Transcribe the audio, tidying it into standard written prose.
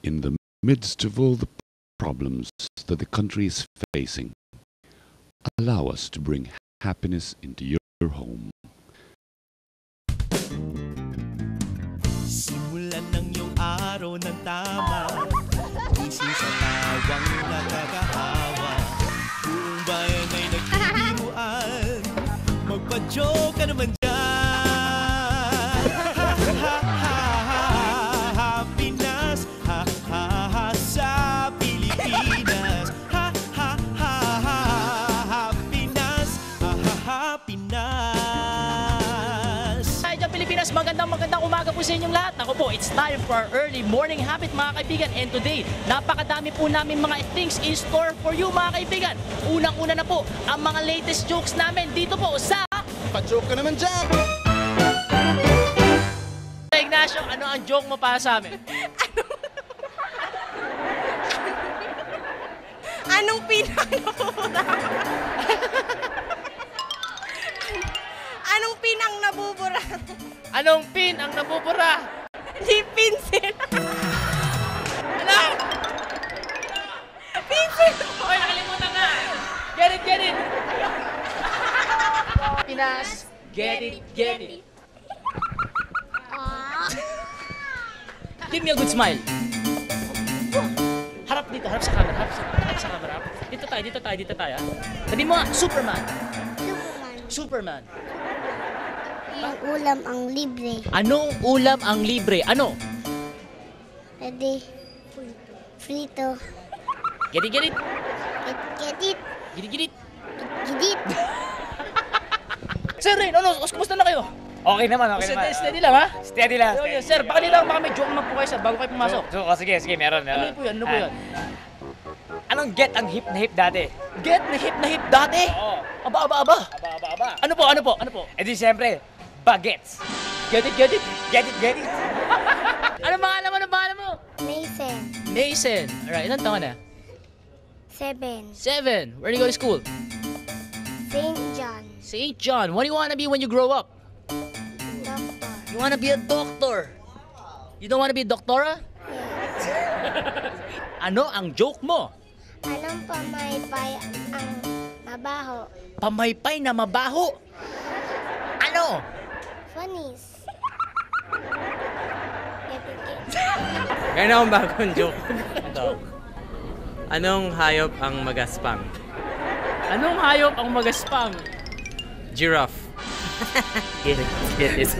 in the midst of all the problems that the country is facing, allow us to bring happiness into your home. Simulan ng iyong araw ng tama, gising sa tawang nakakaawa. Buong bayan ay nagbibiruan, magpa-joke ka naman dyan. Happiness, sa Pilipinas. Happiness, Happiness. Hi dyan Pilipinas, magandang umaga po sa inyong lahat. Ako po, it's time for our early morning habit mga kaibigan. And today, napakadami po namin mga things in store for you mga kaibigan. Unang-una na po, ang mga latest jokes namin dito po sa... Pa-joke ka naman dyan! Ignacio, ano ang joke mo para sa amin? Anong pinang nabubura? Anong pin ang nabubura? Anong pin ang nabubura? Di pinsil. Ano? Pinsil! Oy, nakalimutan nga! Get it, get it! Pinas, get it, get it! Give me a good smile. Harap dito, harap sa camera, harap sa camera. Dito tayo. Sabi mo nga, Superman. Superman. Ang ulam ang libre. Anong ulam ang libre? Ano? Pwede frito. Get it, get it. Get it. Get it, get it. Get it. Sir Rain, ano? Kumusta na kayo? Okay naman, okay naman. Steady lang, ha? Steady lang. Yes, sir, baka may joke naman po kayo, sir, bago kayo pumasok. Sige, meron. Ano po yan? Anong get ang hip na hip dati? Get na hip dati? Oo. Aba. Aba. Ano po? Eh di siyempre, bagets. Get it. Get it. Ano pangalan mo? Mason. Alright, ilan taon na? 7. 7. Where do you go to school? St. John. St. John. What do you want to be when you grow up? Doctor. You want to be a doctor. You don't want to be a doctora? Yes. Ano ang joke mo? Anong pamaypay ang mabaho? Pamaypay na mabaho. Ano? Funnies. Ngayon akong bagong joke. Ito. Anong hayop ang magaspang? Anong hayop ang magaspang? Giraffe. Get it.